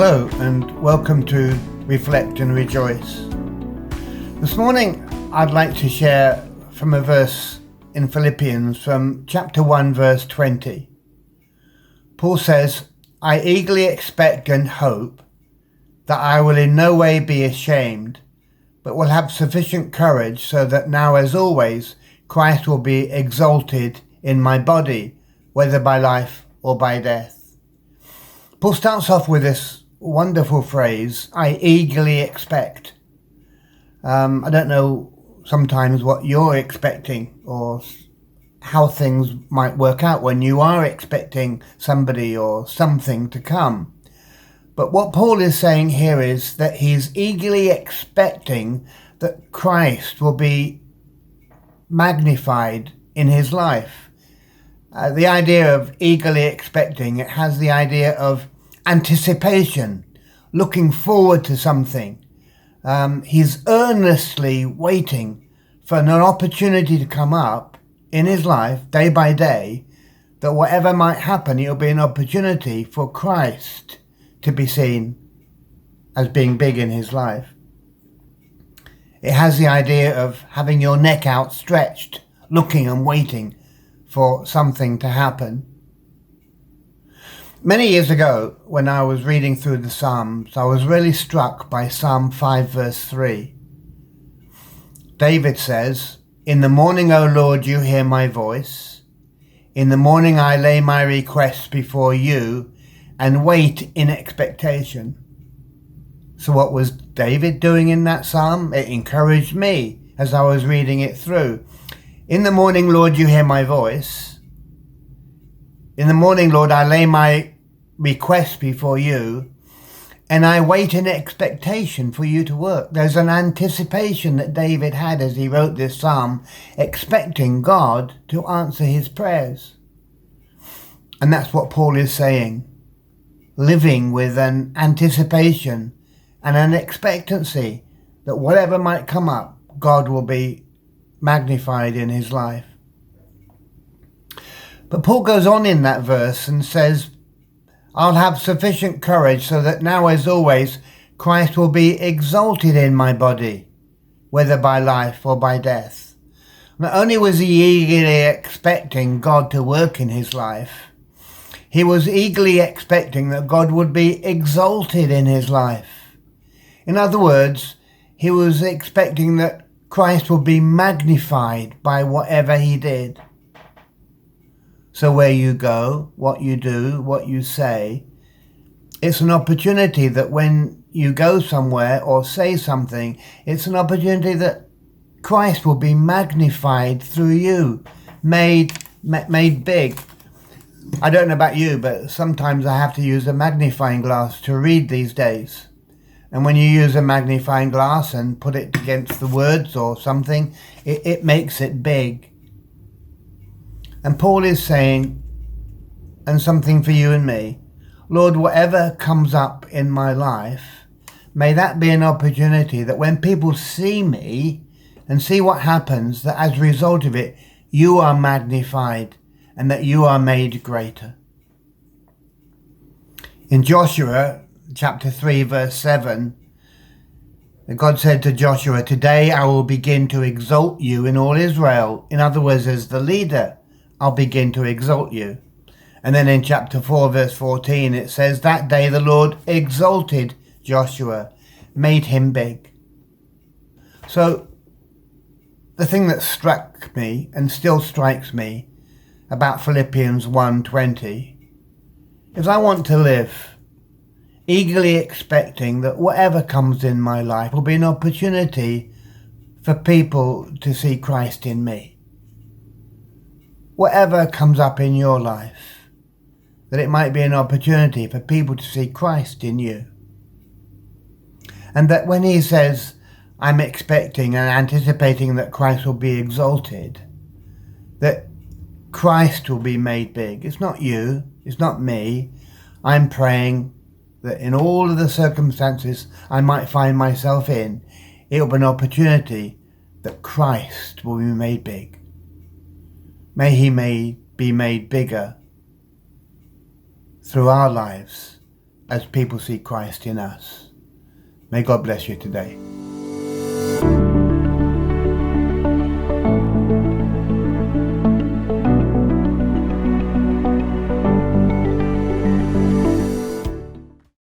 Hello and welcome to Reflect and Rejoice. This morning I'd like to share from a verse in Philippians from chapter 1 verse 20. Paul says, "I eagerly expect and hope that I will in no way be ashamed, but will have sufficient courage so that now as always Christ will be exalted in my body, whether by life or by death." Paul starts off with this wonderful phrase, "I eagerly expect." I don't know sometimes what you're expecting or how things might work out when you are expecting somebody or something to come. But what Paul is saying here is that he's eagerly expecting that Christ will be magnified in his life. The idea of eagerly expecting, it has the idea of anticipation, looking forward to something. He's earnestly waiting for an opportunity to come up in his life, day by day, that whatever might happen, it'll be an opportunity for Christ to be seen as being big in his life. It has the idea of having your neck outstretched, looking and waiting for something to happen. Many years ago, when I was reading through the Psalms, I was really struck by Psalm 5 verse 3. David says, "In the morning, O Lord, you hear my voice. In the morning I lay my requests before you and wait in expectation." So what was David doing in that psalm? It encouraged me as I was reading it through. In the morning, Lord, you hear my voice. In the morning, Lord, I lay my request before you, and I wait in expectation for you to work. There's an anticipation that David had as he wrote this psalm, expecting God to answer his prayers. And that's what Paul is saying, living with an anticipation and an expectancy that whatever might come up, God will be magnified in his life. But Paul goes on in that verse and says, "I'll have sufficient courage so that now as always Christ will be exalted in my body, whether by life or by death." Not only was he eagerly expecting God to work in his life, he was eagerly expecting that God would be exalted in his life. In other words, he was expecting that Christ will be magnified by whatever he did. So where you go, what you do, what you say, it's an opportunity that when you go somewhere or say something, it's an opportunity that Christ will be magnified through you, made big. I don't know about you, but sometimes I have to use a magnifying glass to read these days. And when you use a magnifying glass and put it against the words or something, it makes it big. And Paul is saying, and something for you and me, Lord, whatever comes up in my life, may that be an opportunity that when people see me and see what happens, that as a result of it, you are magnified and that you are made greater. In Joshua, chapter 3 verse 7, God said to Joshua, "Today I will begin to exalt you in all Israel." In other words, as the leader, I'll begin to exalt you. And then in chapter 4 verse 14 it says, "That day the Lord exalted Joshua, made him big." So the thing that struck me and still strikes me about Philippians 1:20 is I want to live eagerly expecting that whatever comes in my life will be an opportunity for people to see Christ in me. Whatever comes up in your life, that it might be an opportunity for people to see Christ in you. And that when he says, I'm expecting and anticipating that Christ will be exalted, that Christ will be made big. It's not you, it's not me. I'm praying that in all of the circumstances I might find myself in, it will be an opportunity that Christ will be made big. May he be made bigger through our lives as people see Christ in us. May God bless you today.